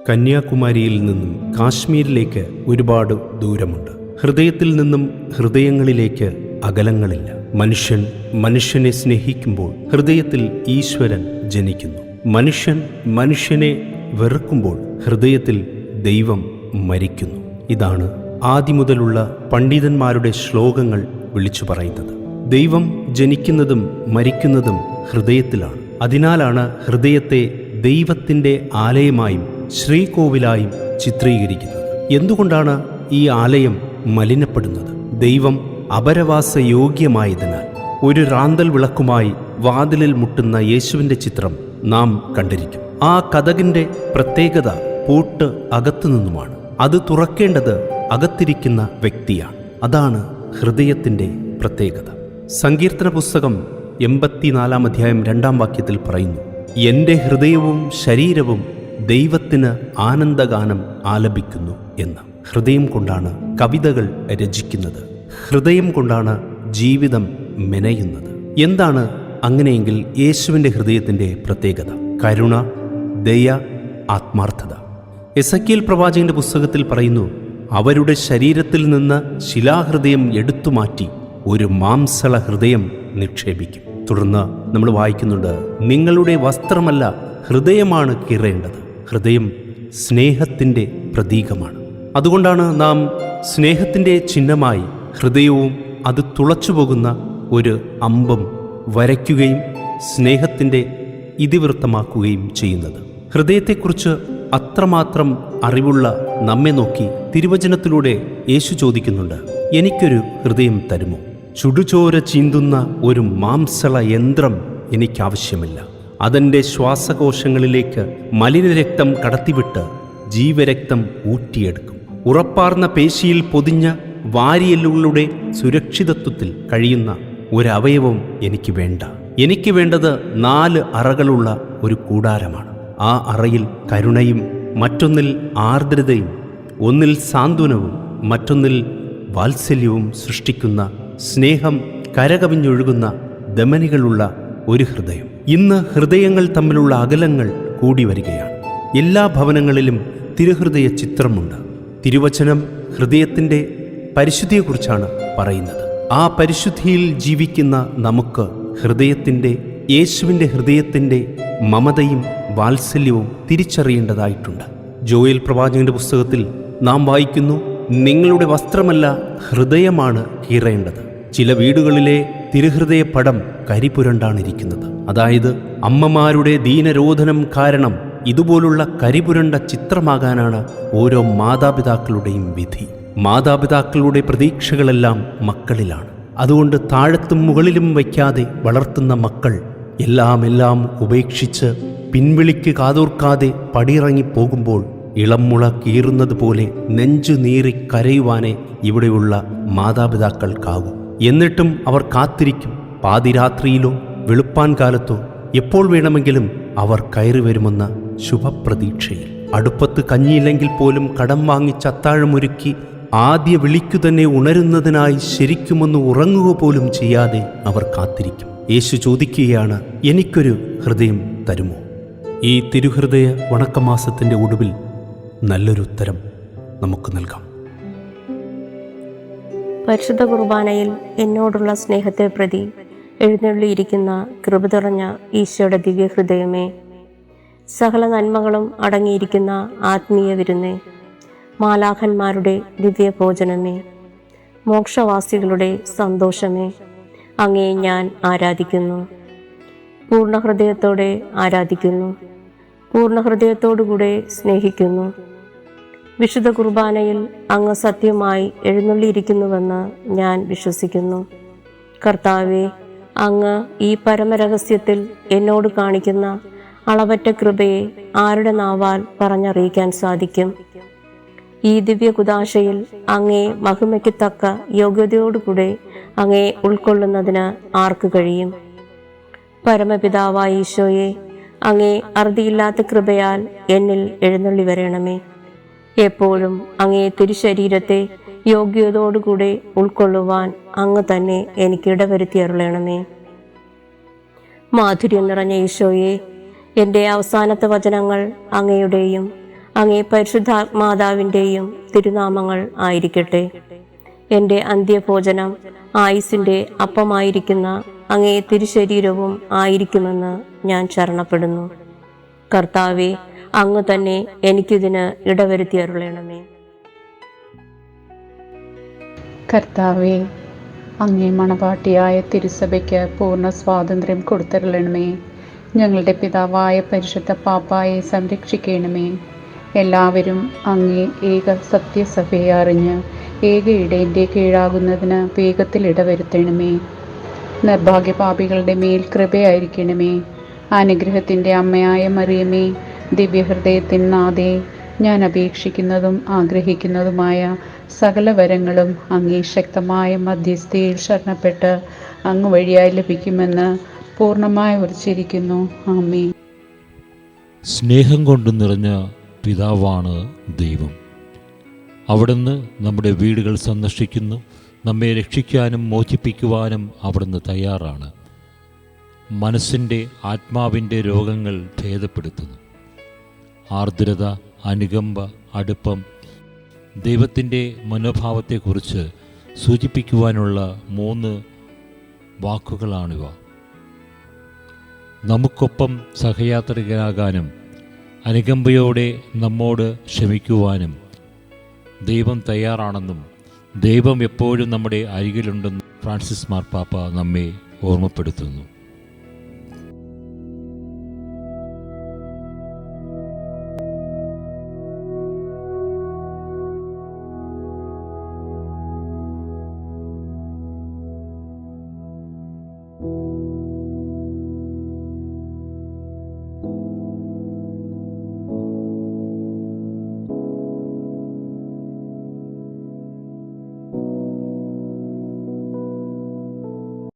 കന്യാകുമാരിയിൽ നിന്നും കാശ്മീരിലേക്ക് ഒരുപാട് ദൂരമുണ്ട്. ഹൃദയത്തിൽ നിന്നും ഹൃദയങ്ങളിലേക്ക് അകലങ്ങളില്ല. മനുഷ്യൻ മനുഷ്യനെ സ്നേഹിക്കുമ്പോൾ ഹൃദയത്തിൽ ഈശ്വരൻ ജനിക്കുന്നു. മനുഷ്യൻ മനുഷ്യനെ വെറുക്കുമ്പോൾ ഹൃദയത്തിൽ ദൈവം മരിക്കുന്നു. ഇതാണ് ആദിമുതലുള്ള പണ്ഡിതന്മാരുടെ ശ്ലോകങ്ങൾ വിളിച്ചു പറയുന്നത്. ദൈവം ജനിക്കുന്നതും മരിക്കുന്നതും ഹൃദയത്തിലാണ്. അതിനാലാണ് ഹൃദയത്തെ ദൈവത്തിൻ്റെ ആലയമായും ശ്രീകോവിലായും ചിത്രീകരിക്കുന്നത്. എന്തുകൊണ്ടാണ് ഈ ആലയം മലിനപ്പെടുന്നത്? ദൈവം അപരവാസയോഗ്യമായതിനാൽ. ഒരു റാന്തൽ വിളക്കുമായി വാതിലിൽ മുട്ടുന്ന യേശുവിൻ്റെ ചിത്രം നാം കണ്ടിരിക്കും. ആ കതകിൻ്റെ പ്രത്യേകത പൂട്ട് അകത്തുനിന്നുമാണ്. അത് തുറക്കേണ്ടത് അകത്തിരിക്കുന്ന വ്യക്തിയാണ്. അതാണ് ഹൃദയത്തിൻ്റെ പ്രത്യേകത. സങ്കീർത്തന പുസ്തകം 84 അധ്യായം 2 വാക്യത്തിൽ പറയുന്നു, എൻ്റെ ഹൃദയവും ശരീരവും ദൈവത്തിന് ആനന്ദഗാനം ആലപിക്കുന്നു എന്ന്. ഹൃദയം കൊണ്ടാണ് കവിതകൾ രചിക്കുന്നത്. ഹൃദയം കൊണ്ടാണ് ജീവിതം മെനയുന്നത്. എന്താണ് അങ്ങനെയെങ്കിൽ യേശുവിൻ്റെ ഹൃദയത്തിൻ്റെ പ്രത്യേകത? കരുണ, ദയ, ആത്മാർത്ഥത. എസെക്കിയേൽ പ്രവാചകന്റെ പുസ്തകത്തിൽ പറയുന്നു, അവരുടെ ശരീരത്തിൽ നിന്ന് ശിലാഹൃദയം എടുത്തുമാറ്റി ഒരു മാംസള ഹൃദയം നിക്ഷേപിക്കും. തുടർന്ന് നമ്മൾ വായിക്കുന്നുണ്ട്, നിങ്ങളുടെ വസ്ത്രമല്ല ഹൃദയമാണ് കീറേണ്ടത്. ഹൃദയം സ്നേഹത്തിൻ്റെ പ്രതീകമാണ്. അതുകൊണ്ടാണ് നാം സ്നേഹത്തിൻ്റെ ചിഹ്നമായി ഹൃദയവും അത് തുളച്ചുപോകുന്ന ഒരു അമ്പും വരയ്ക്കുകയും സ്നേഹത്തിൻ്റെ ഇതിവൃത്തമാക്കുകയും ചെയ്യുന്നത്. ഹൃദയത്തെക്കുറിച്ച് അത്രമാത്രം അറിവുള്ള നമ്മെ നോക്കി തിരുവചനത്തിലൂടെ യേശു ചോദിക്കുന്നുണ്ട്, എനിക്കൊരു ഹൃദയം തരുമോ? ചുടുചോര ചീന്തുന്ന ഒരു മാംസള യന്ത്രം എനിക്കാവശ്യമില്ല. അതെൻ്റെ ശ്വാസകോശങ്ങളിലേക്ക് മലിനരക്തം കടത്തിവിട്ട് ജീവരക്തം ഊറ്റിയെടുക്കും. ഉറപ്പാർന്ന പേശിയിൽ പൊതിഞ്ഞ വാരിയെല്ലുകളുടെ സുരക്ഷിതത്വത്തിൽ കഴിയുന്ന ഒരവയവം എനിക്ക് വേണ്ട. എനിക്ക് വേണ്ടത് 4 അറകളുള്ള ഒരു കൂടാരമാണ്. ആ അറയിൽ കരുണയും മറ്റൊന്നിൽ ആർദ്രതയും ഒന്നിൽ സാന്ത്വനവും മറ്റൊന്നിൽ വാത്സല്യവും സൃഷ്ടിക്കുന്ന, സ്നേഹം കരകവിഞ്ഞൊഴുകുന്ന ധമനികളുള്ള ഒരു ഹൃദയം. ഇന്ന് ഹൃദയങ്ങൾ തമ്മിലുള്ള അകലങ്ങൾ കൂടി വരികയാണ്. എല്ലാ ഭവനങ്ങളിലും തിരുഹൃദയ ചിത്രമുണ്ട്. തിരുവചനം ഹൃദയത്തിൻ്റെ പരിശുദ്ധിയെക്കുറിച്ചാണ് പറയുന്നത്. ആ പരിശുദ്ധിയിൽ ജീവിക്കുന്ന നമുക്ക് ഹൃദയത്തിൻ്റെ, യേശുവിൻ്റെ ഹൃദയത്തിൻ്റെ മമതയും വാത്സല്യവും തിരിച്ചറിയേണ്ടതായിട്ടുണ്ട്. ജോയേൽ പ്രവാചകന്റെ പുസ്തകത്തിൽ നാം വായിക്കുന്നു, നിങ്ങളുടെ വസ്ത്രമല്ല ഹൃദയമാണ് കീറേണ്ടത്. ചില വീടുകളിലെ തിരുഹൃദയ പടം കരിപുരണ്ടാണിരിക്കുന്നത്. അതായത് അമ്മമാരുടെ ദീനരോധനം കാരണം ഇതുപോലുള്ള കരിപുരണ്ട ചിത്രമാകാനാണ് ഓരോ മാതാപിതാക്കളുടെയും വിധി. മാതാപിതാക്കളുടെ പ്രതീക്ഷകളെല്ലാം മക്കളിലാണ്. അതുകൊണ്ട് താഴത്തും മുകളിലും വയ്ക്കാതെ വളർത്തുന്ന മക്കൾ എല്ലാം ഉപേക്ഷിച്ച് പിൻവിളിക്ക് കാതോർക്കാതെ പടിയിറങ്ങി പോകുമ്പോൾ ഇളംമുള കീറുന്നത് പോലെ നെഞ്ചു നീറി കരയുവാനേ ഇവിടെയുള്ള മാതാപിതാക്കൾക്കാകും. എന്നിട്ടും അവർ കാത്തിരിക്കും. പാതിരാത്രിയിലോ വെളുപ്പാൻ കാലത്തോ എപ്പോൾ വേണമെങ്കിലും അവർ കയറി വരുമെന്ന ശുഭപ്രതീക്ഷയിൽ. അടുപ്പത്ത് കഞ്ഞിയില്ലെങ്കിൽ പോലും കടം വാങ്ങിച്ച് അത്താഴമൊരുക്കി ആദ്യ വിളിക്കു തന്നെ ഉണരുന്നതിനായി ശരിക്കുമൊന്ന് ഉറങ്ങുക പോലും ചെയ്യാതെ അവർ കാത്തിരിക്കും. യേശു ചോദിക്കുകയാണ്, എനിക്കൊരു ഹൃദയം തരുമോ? ഈ തിരുഹൃദയ വണക്കമാസത്തിൻ്റെ ഒടുവിൽ നല്ലൊരു ഉത്തരം നമുക്ക് നൽകാം. പരിശുദ്ധ കുർബാനയിൽ എന്നോടുള്ള സ്നേഹത്തെ പ്രതി എഴുന്നള്ളിയിരിക്കുന്ന കൃപ നിറഞ്ഞ ഈശോയുടെ ദിവ്യഹൃദയമേ, സകല നന്മകളും അടങ്ങിയിരിക്കുന്ന ആത്മീയ വിരുന്നേ, മാലാഖന്മാരുടെ ദിവ്യഭോജനമേ, മോക്ഷവാസികളുടെ സന്തോഷമേ, അങ്ങേ ഞാൻ ആരാധിക്കുന്നു. പൂർണ്ണ ഹൃദയത്തോടെ ആരാധിക്കുന്നു. പൂർണ്ണ ഹൃദയത്തോടുകൂടെ സ്നേഹിക്കുന്നു. വിശുദ്ധ കുർബാനയിൽ അങ്ങ് സത്യമായി എഴുന്നള്ളിയിരിക്കുന്നുവെന്ന് ഞാൻ വിശ്വസിക്കുന്നു. കർത്താവേ, അങ്ങ് ഈ പരമരഹസ്യത്തിൽ എന്നോട് കാണിക്കുന്ന അളവറ്റ കൃപയെ ആരുടെ നാവാൽ പറഞ്ഞറിയിക്കാൻ സാധിക്കും? ഈ ദിവ്യകുദാശയിൽ അങ്ങേ മഹിമയ്ക്ക് തക്ക യോഗ്യതയോടുകൂടെ അങ്ങേ ഉൾക്കൊള്ളുന്നതിന് ആർക്ക് കഴിയും? പരമപിതാവായ ഈശോയെ, അങ്ങേ അറുതിയില്ലാത്ത കൃപയാൽ എന്നിൽ എഴുന്നള്ളി വരണമേ. എപ്പോഴും അങ്ങേ തിരുശരീരത്തെ യോഗ്യതയോടുകൂടെ ഉൾക്കൊള്ളുവാൻ അങ്ങ് തന്നെ എനിക്ക് ഇടവരുത്തി അരുളണമേ. മാധുര്യം നിറഞ്ഞ ഈശോയെ, എൻ്റെ അവസാനത്തെ വചനങ്ങൾ അങ്ങയുടെയും അങ്ങേ പരിശുദ്ധാത്മാതാവിൻ്റെയും തിരുനാമങ്ങൾ ആയിരിക്കട്ടെ. എൻ്റെ അന്ത്യഭോജനം ആയുസിൻ്റെ അപ്പമായിരിക്കുന്ന അങ്ങേ തിരുശരീരവും ആയിരിക്കുമെന്ന് ഞാൻ ശരണപ്പെടുന്നു. കർത്താവെ, അങ്ങ് തന്നെ എനിക്കിതിന് ഇടവരുത്തി അരുളണമേ. കർത്താവെ, അങ്ങേ മണവാട്ടിയായ തിരുസഭയ്ക്ക് പൂർണ്ണ സ്വാതന്ത്ര്യം കൊടുത്തരുളണമേ. ഞങ്ങളുടെ പിതാവായ പരിശുദ്ധ പാപ്പായെ സംരക്ഷിക്കണമേ. എല്ലാവരും അങ്ങേ ഏക സത്യസഭയെ അറിഞ്ഞ് ഏക ഇടയൻ്റെ കീഴാകുന്നതിന് വേഗത്തിൽ ഇടവരുത്തണമേ. നിർഭാഗ്യപാപികളുടെ മേൽ കൃപയായിരിക്കണമേ. അനുഗ്രഹത്തിൻ്റെ അമ്മയായ മറിയമേ, ദിവ്യഹൃദയത്തിൻ നാഥേ, ഞാൻ അപേക്ഷിക്കുന്നതും ആഗ്രഹിക്കുന്നതുമായ സകല വരങ്ങളും അങ്ങേ ശക്തമായ മധ്യസ്ഥയിൽ ശരണപ്പെട്ട് അങ്ങ് വഴിയായി ലഭിക്കുമെന്ന് പൂർണ്ണമായി ഉറച്ചിരിക്കുന്നു. ആമേൻ. സ്നേഹം കൊണ്ട് നിറഞ്ഞ പിതാവാണ് ദൈവം. അവിടുന്ന് നമ്മുടെ വീടുകൾ സന്ദർശിക്കുന്നു. നമ്മെ രക്ഷിക്കാനും മോചിപ്പിക്കുവാനും അവിടുന്ന് തയ്യാറാണ്. മനസ്സിൻ്റെ ആത്മാവിൻ്റെ രോഗങ്ങൾ ഭേദപ്പെടുത്തുന്നു. ആർദ്രത, അനുകമ്പ, അടുപ്പം, ദൈവത്തിൻ്റെ മനോഭാവത്തെക്കുറിച്ച് സൂചിപ്പിക്കുവാനുള്ള 3 വാക്കുകളാണിവ. നമുക്കൊപ്പം സഹയാത്രികനാകാനും അനുകമ്പയോടെ നമ്മോട് ക്ഷമിക്കുവാനും ദൈവം തയ്യാറാണെന്നും ദൈവം എപ്പോഴും നമ്മുടെ അരികിലുണ്ടെന്നും ഫ്രാൻസിസ് മാർപ്പാപ്പ നമ്മെ ഓർമ്മപ്പെടുത്തുന്നു.